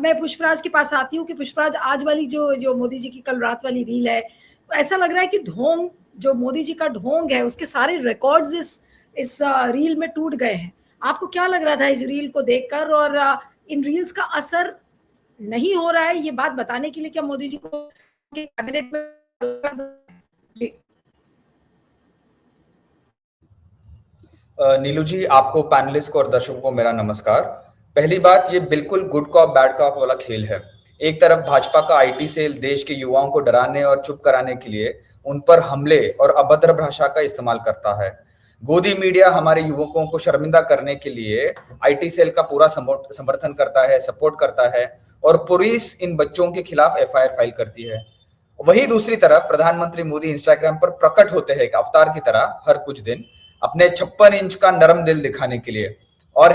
मैं पुष्पराज के पास आती हूँ कि पुष्पराज, आज वाली जो मोदी जी की कल रात वाली रील है, तो ऐसा लग रहा है कि ढोंग, जो मोदी जी का ढोंग है, उसके सारे रिकॉर्ड्स इस रील में टूट गए हैं। आपको क्या लग रहा था इस रील को देखकर, और इन रील्स का असर नहीं हो रहा है, ये बात बताने के लिए क्या मोदी जी को कैबिनेट में? नीलू जी, आपको, पैनलिस्ट को और दर्शकों को मेरा नमस्कार। पहली बात, ये बिल्कुल गुड कॉप बैड कॉप वाला खेल है। एक तरफ भाजपा का आईटी सेल देश के युवाओं को डराने और चुप कराने के लिए उन पर हमले और अभद्र भाषा का इस्तेमाल करता है। गोदी मीडिया हमारे युवकों को शर्मिंदा करने के लिए आईटी सेल का पूरा समर्थन करता है, सपोर्ट करता है, और पुलिस इन बच्चों के खिलाफ एफआईआर फाइल करती है। वही दूसरी तरफ प्रधानमंत्री मोदी इंस्टाग्राम पर प्रकट होते हैं एक अवतार की तरह हर कुछ दिन, अपने 56 इंच का नरम दिल दिखाने के लिए, और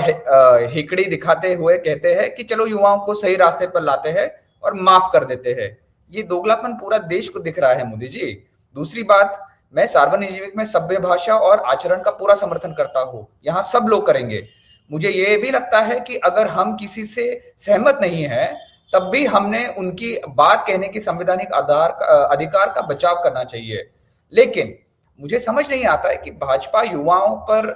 हेकड़ी दिखाते हुए कहते हैं कि चलो युवाओं को सही रास्ते पर लाते हैं और माफ कर देते हैं। ये दोगलापन पूरा देश को दिख रहा है मोदी जी। दूसरी बात, मैं सार्वजनिक जीवन में सभ्य भाषा और आचरण का पूरा समर्थन करता हूँ, यहाँ सब लोग करेंगे। मुझे ये भी लगता है कि अगर हम किसी से सहमत नहीं है तब भी हमने उनकी बात कहने की संवैधानिक अधिकार का बचाव करना चाहिए। लेकिन मुझे समझ नहीं आता है कि भाजपा युवाओं पर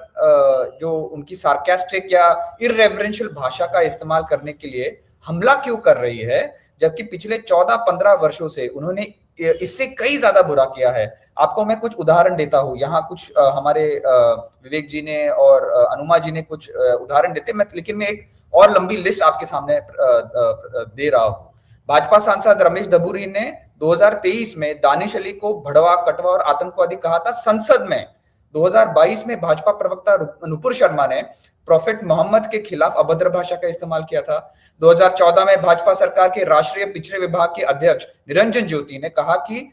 जो उनकी सार्कास्टिक या इररेवरेंशियल भाषा का इस्तेमाल करने के लिए हमला क्यों कर रही है, जबकि पिछले 14-15 वर्षों से उन्होंने इससे कई ज्यादा बुरा किया है। आपको मैं कुछ उदाहरण देता हूं, यहाँ कुछ हमारे विवेक जी ने और अनुमा जी ने कुछ उदाहरण देते, लेकिन मैं एक और लंबी लिस्ट आपके सामने दे रहा हूं। भाजपा सांसद रमेश दबूरी ने 2023 में दानिश अली को भड़वा, कटवा और आतंकवादी कहा था संसद में। 2022 में भाजपा प्रवक्ता नुपुर शर्मा ने प्रोफेट मोहम्मद के खिलाफ अभद्र भाषा का इस्तेमाल किया था। 2014 में भाजपा सरकार के राष्ट्रीय पिछड़े विभाग के अध्यक्ष निरंजन ज्योति ने कहा कि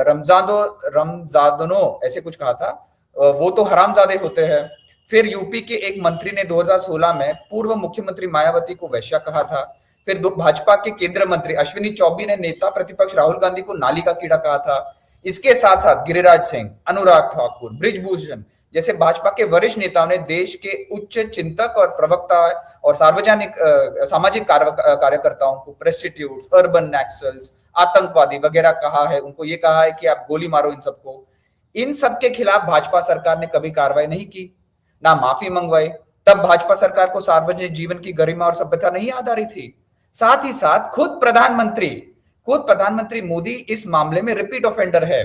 रमजादनो ऐसे कुछ कहा था, वो तो हरामजादे होते हैं। फिर यूपी के एक मंत्री ने 2016 में पूर्व मुख्यमंत्री मायावती को वैश्या कहा था। फिर भाजपा के केंद्रीय मंत्री अश्विनी चौबे ने नेता प्रतिपक्ष राहुल गांधी को नाली का कीड़ा कहा था। इसके साथ साथ गिरिराज सिंह, अनुराग ठाकुर, ब्रिजभूषण जैसे भाजपा के वरिष्ठ नेताओं ने देश के उच्च चिंतक और प्रवक्ता और सार्वजनिक सामाजिक कार्यकर्ताओं को प्रेस्टिट्यूट्स, अर्बन नक्सल्स, आतंकवादी वगैरह कहा है। उनको ये कहा है कि आप गोली मारो इन सबको। इन सब के खिलाफ भाजपा सरकार ने कभी कार्रवाई नहीं की, ना माफी मंगवाई। तब भाजपा सरकार को सार्वजनिक जीवन की गरिमा और सभ्यता नहीं याद आ रही थी। साथ ही साथ खुद प्रधानमंत्री मोदी इस मामले में रिपीट ऑफेंडर है।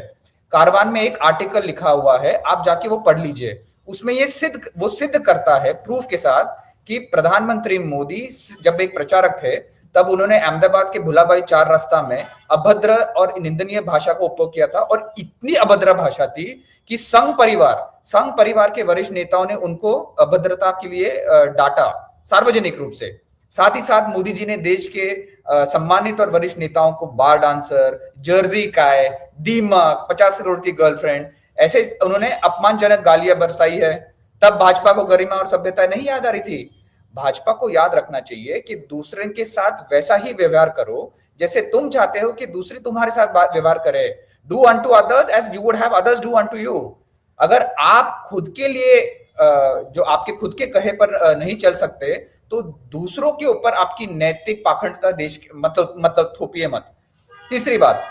कारवान में एक आर्टिकल लिखा हुआ है, आप जाके वो पढ़ लीजिए। उसमें ये सिद्ध करता है प्रूफ के साथ कि प्रधानमंत्री मोदी जब एक प्रचारक थे तब उन्होंने अहमदाबाद के भुलाबाई 4 रास्ता में अभद्र और निंदनीय भाषा का उपयोग किया था, और इतनी अभद्र भाषा थी कि संघ परिवार के वरिष्ठ नेताओं ने उनको अभद्रता के लिए डांटा सार्वजनिक रूप से। साथ ही साथ मोदी जी ने देश के सम्मानित और वरिष्ठ नेताओं को बार डांसर, जर्सी काय, दीमक, 50 करोड़ की गर्लफ्रेंड, ऐसे उन्होंने अपमानजनक गालियां बरसाई है। तब भाजपा को गरिमा और सभ्यता नहीं याद आ रही थी। भाजपा को याद रखना चाहिए कि दूसरे के साथ वैसा ही व्यवहार करो जैसे तुम चाहते हो कि दूसरे तुम्हारे साथ व्यवहार करे। Do unto others as you would have others do unto you. अगर आप खुद के लिए जो आपके खुद के कहे पर नहीं चल सकते तो दूसरों के ऊपर आपकी नैतिक पाखंडता देश मतलब थोपिए मत। तीसरी बात,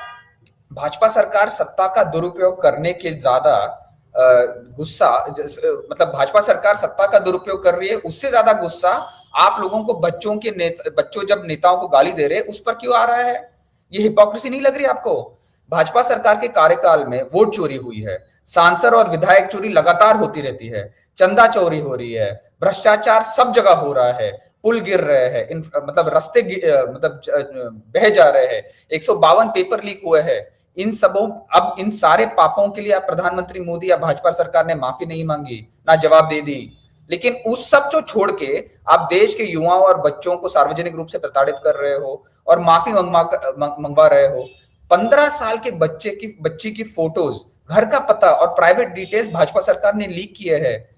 भाजपा सरकार सत्ता का दुरुपयोग करने के ज्यादा गुस्सा, मतलब भाजपा सरकार सत्ता का दुरुपयोग कर रही है, उससे ज्यादा गुस्सा आप लोगों को बच्चों जब नेताओं को गाली दे रहे उस पर क्यों आ रहा है? ये हिपोक्रेसी नहीं लग रही आपको? भाजपा सरकार के कार्यकाल में वोट चोरी हुई है, सांसद और विधायक चोरी लगातार होती रहती है, चंदा चोरी हो रही है, भ्रष्टाचार सब जगह हो रहा है, पुल गिर रहे हैं, मतलब रास्ते बह जा रहे हैं, 152 पेपर लीक हुए हैं। अब इन सारे पापों के लिए आप प्रधानमंत्री मोदी या भाजपा सरकार ने माफी नहीं मांगी, ना जवाब दे दी। लेकिन उस सब को छोड़ के आप देश के युवाओं और बच्चों को सार्वजनिक रूप से प्रताड़ित कर रहे हो और माफी मंगवा रहे हो। 15 साल के बच्ची की फोटोज, घर का पता और प्राइवेट डिटेल्स भाजपा सरकार ने लीक किए हैं।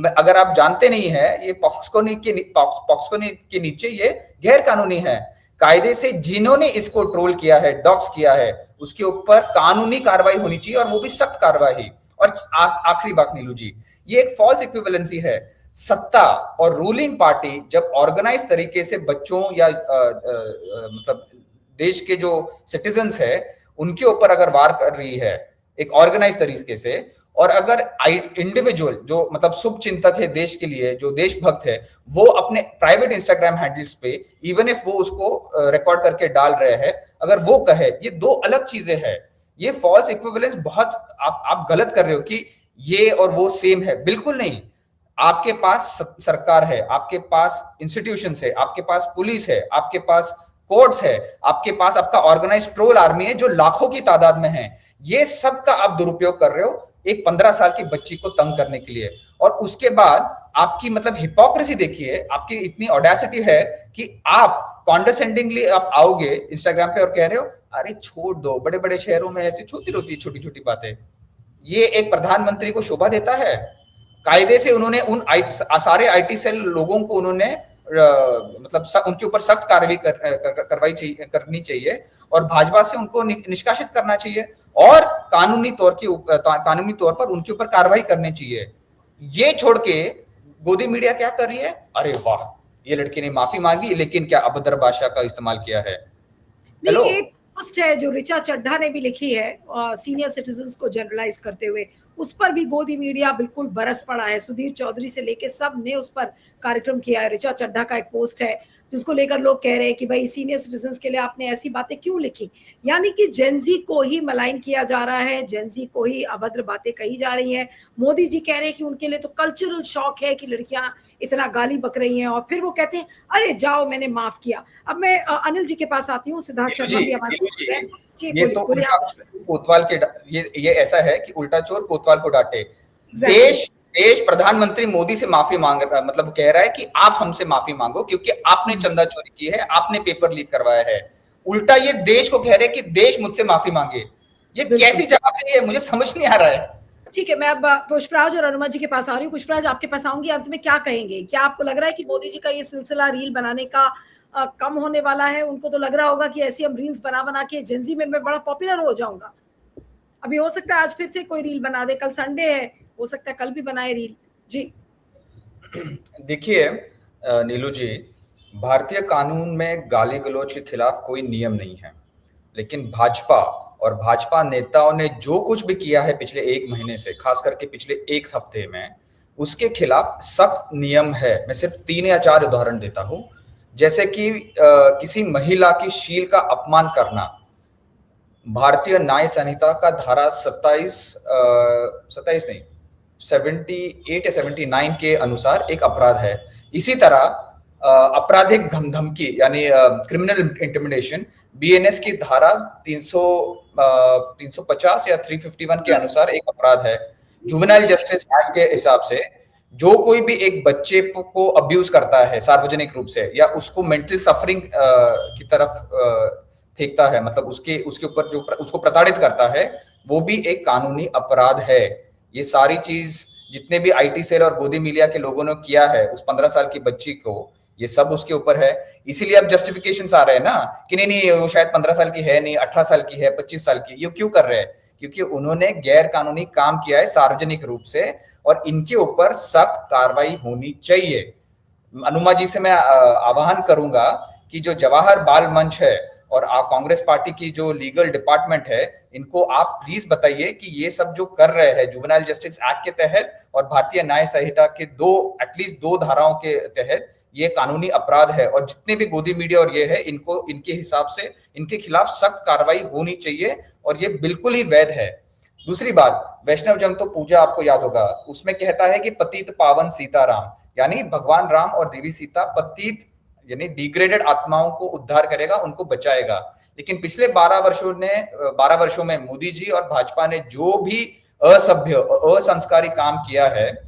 अगर आप जानते नहीं है, ये पॉक्सको के नीचे ये गैर कानूनी है। कायदे से जिन्होंने इसको ट्रोल किया है, डॉक्स किया है, उसके ऊपर कानूनी कार्रवाई होनी चाहिए और वो भी सख्त कार्रवाई। और आखिरी बात नीलू जी, ये एक फॉल्स इक्विवेलेंसी है। सत्ता और रूलिंग पार्टी जब ऑर्गेनाइज तरीके से बच्चों या मतलब देश के जो सिटीजन्स है उनके ऊपर अगर वार कर रही है एक ऑर्गेनाइज तरीके से, और अगर इंडिविजुअल जो मतलब शुभ चिंतक है देश के लिए, जो देशभक्त है, वो अपने प्राइवेट इंस्टाग्राम हैंडल्स पे इवन इफ वो उसको रिकॉर्ड करके डाल रहे हैं, अगर वो कहे, ये दो अलग चीजें हैं। ये फॉल्स इक्विवेलेंस बहुत आप गलत कर रहे हो कि ये और वो सेम है, बिल्कुल नहीं। आपके पास सरकार है, आपके पास इंस्टीट्यूशंस है, आपके पास पुलिस है, आपके पास कोर्ट्स है, आपके पास आपका ऑर्गेनाइज ट्रोल आर्मी है जो लाखों की तादाद में है। ये सब का आप दुरुपयोग कर रहे हो एक 15 साल की बच्ची को तंग करने के लिए। और उसके बाद आपकी मतलब हिपोक्रेसी देखिए, आपकी इतनी ऑडेसिटी है कि आप कॉन्डेसेंडिंगली आप आओगे इंस्टाग्राम पे और कह रहे हो अरे छोड़ दो, बड़े बड़े शहरों में ऐसी छोटी होती है छोटी छोटी बातें। ये एक प्रधानमंत्री को शोभा देता है? कायदे से उन्होंने उन सारे आईटी सेल लोगों को उन्होंने मतलब उनके ऊपर सख्त कार्रवाई करनी चाहिए और भाजपा से उनको निष्कासित करना चाहिए और कानूनी तौर पर उनके ऊपर कार्रवाई करनी चाहिए। ये छोड़ के गोदी मीडिया क्या कर रही है, अरे वाह ये लड़की ने माफी मांगी लेकिन क्या अभद्र भाषा का इस्तेमाल किया है। हेलो, एक पोस्ट है जो ऋचा चड्ढा ने भी लिखी है सीनियर सिटीजन्स को जनरलाइज करते हुए, उस पर भी गोदी मीडिया बिल्कुल बरस पड़ा है। सुधीर चौधरी से लेके सब ने उस पर कार्यक्रम किया है। ऋचा चड्ढा का एक पोस्ट है जिसको लेकर लोग कह रहे हैं कि भाई सीनियर सिटीजन्स के लिए आपने ऐसी बातें क्यों लिखी, यानी कि जेनजी को ही मलाइन किया जा रहा है, जेनजी को ही अभद्र बातें कही जा रही हैं। मोदी जी कह रहे हैं कि उनके लिए तो कल्चरल शॉक है कि लड़कियां इतना गाली बक रही हैं, और फिर वो कहते हैं अरे जाओ मैंने माफ किया। अब मैं अनिल जी के पास आती हूँ, सिद्धार्थ शर्मा भी हमारे साथ हैं। ये तो कोतवाल के ये ऐसा है कि उल्टा चोर कोतवाल को डांटे। देश प्रधानमंत्री मोदी से माफी मांग रहा, मतलब कह रहा है कि आप हमसे माफी मांगो क्योंकि आपने चंदा चोरी की है, आपने पेपर लीक करवाया है। उल्टा ये देश को कह रहे हैं कि देश मुझसे माफी मांगे। ये कैसी जवाबदेही है, मुझे समझ नहीं आ रहा है। ठीक है, मैं अब पुष्पराज और अनुमा जी के पास आ रही हूँ। पुष्पराज, आपके पास आऊंगी, अंत में क्या कहेंगे? क्या आपको लग रहा है कि मोदी जी का ये सिलसिला रील बनाने का कम होने वाला है? उनको तो लग रहा होगा कि ऐसी हम रील्स बना बना के जेनजी में मैं बड़ा पॉपुलर हो जाऊंगा। अभी हो सकता है आज फिर से कोई रील बना दे, कल संडे है, हो सकता है कल भी बनाए रील। जी देखिए नीलू जी, भारतीय कानून में गाली गलौज के खिलाफ कोई नियम नहीं है, लेकिन भाजपा और भाजपा नेताओं ने जो कुछ भी किया है पिछले एक महीने से, खास करके पिछले एक हफ्ते में, उसके खिलाफ सख्त नियम है। मैं सिर्फ 3 या 4 उदाहरण देता हूं। जैसे कि किसी महिला की शील का अपमान करना, भारतीय न्याय संहिता का धारा 78 नहीं 78 या 79 के अनुसार एक अपराध है। इसी तरह आपराधिक धमकी यानी क्रिमिनल इंटिमिडेशन, बीएनएस की धारा 350 या 351 के अनुसार एक अपराध है। जुवेनाइल जस्टिस एक्ट के हिसाब से जो कोई भी एक बच्चे को अब्यूज करता है सार्वजनिक रूप से या उसको मेंटल सफरिंग की तरफ फेंकता है, मतलब उसके ऊपर जो उसको प्रताड़ित करता है, वो भी एक कानूनी अपराध है। ये सारी चीज जितने भी आईटी सेल और गोदी मीडिया के लोगों ने किया है उस 15 साल की बच्ची को, ये सब उसके ऊपर है। इसीलिए अब जस्टिफिकेशंस आ रहे हैं ना कि नहीं वो शायद 15 साल की है नहीं, 18 साल की है, 25 साल की। ये क्यों कर रहे हैं? क्योंकि उन्होंने गैर कानूनी काम किया है सार्वजनिक रूप से और इनके ऊपर सख्त कार्रवाई होनी चाहिए। अनुमा जी से मैं आह्वान करूंगा कि जो जवाहर बाल मंच है और कांग्रेस पार्टी की जो लीगल डिपार्टमेंट है, इनको आप प्लीज बताइए कि ये सब जो कर रहे हैं जुवेनाइल जस्टिस एक्ट के तहत और भारतीय न्याय संहिता के एटलीस्ट 2 धाराओं के तहत ये कानूनी अपराध है और जितने भी गोदी मीडिया और ये है, इनको इनके हिसाब से इनके खिलाफ सख्त कार्रवाई होनी चाहिए और ये बिल्कुल ही वैध है। दूसरी बात, वैष्णव जन तो पूजा आपको याद होगा, उसमें कहता है कि पतित पावन सीताराम, यानी भगवान राम और देवी सीता पतित यानी डिग्रेडेड आत्माओं को उद्धार करेगा, उनको बचाएगा। लेकिन पिछले 12 वर्षों में मोदी जी और भाजपा ने जो भी असभ्य असंस्कारी काम किया है,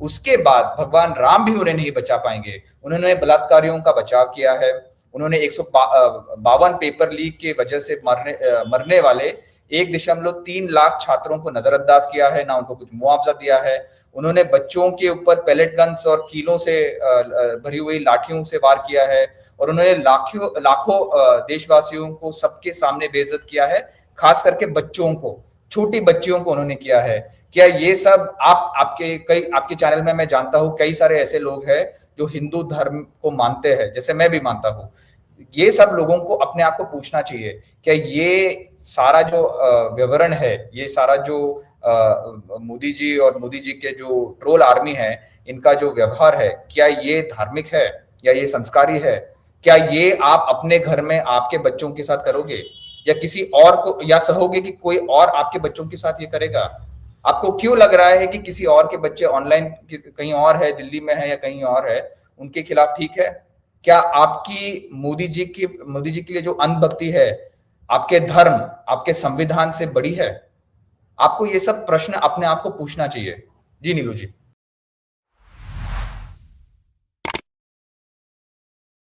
उसके बाद भगवान राम भी उन्हें नहीं बचा पाएंगे। उन्होंने बलात्कारियों का बचाव किया है, उन्होंने 152 पेपर लीक के वजह से मरने वाले 1.3 लाख छात्रों को नजरअंदाज किया है, ना उनको कुछ मुआवजा दिया है। उन्होंने बच्चों के ऊपर पैलेट गन्स और कीलों से भरी हुई लाठियों से वार किया है और उन्होंने लाखों देशवासियों को सबके सामने बेइज्जत किया है, खास करके बच्चों को। छोटी बच्चियों को उन्होंने किया है। क्या ये सब आपके चैनल में मैं जानता हूं कई सारे ऐसे लोग हैं जो हिंदू धर्म को मानते हैं, जैसे मैं भी मानता हूं। ये सब लोगों को अपने आप को पूछना चाहिए, क्या ये सारा जो विवरण है, ये सारा जो मोदी जी और मोदी जी के जो ट्रोल आर्मी है, इनका जो व्यवहार है, क्या ये धार्मिक है या ये संस्कारी है? क्या ये आप अपने घर में आपके बच्चों के साथ करोगे या किसी और को, या सहोगे कि कोई और आपके बच्चों के साथ ये करेगा? आपको क्यों लग रहा है कि किसी और के बच्चे ऑनलाइन कहीं और है, दिल्ली में है या कहीं और है, उनके खिलाफ ठीक है? क्या आपकी मोदी जी के लिए जो अंधभक्ति है, आपके धर्म, आपके संविधान से बड़ी है? आपको ये सब प्रश्न अपने आप को पूछना चाहिए। जी नीलू जी।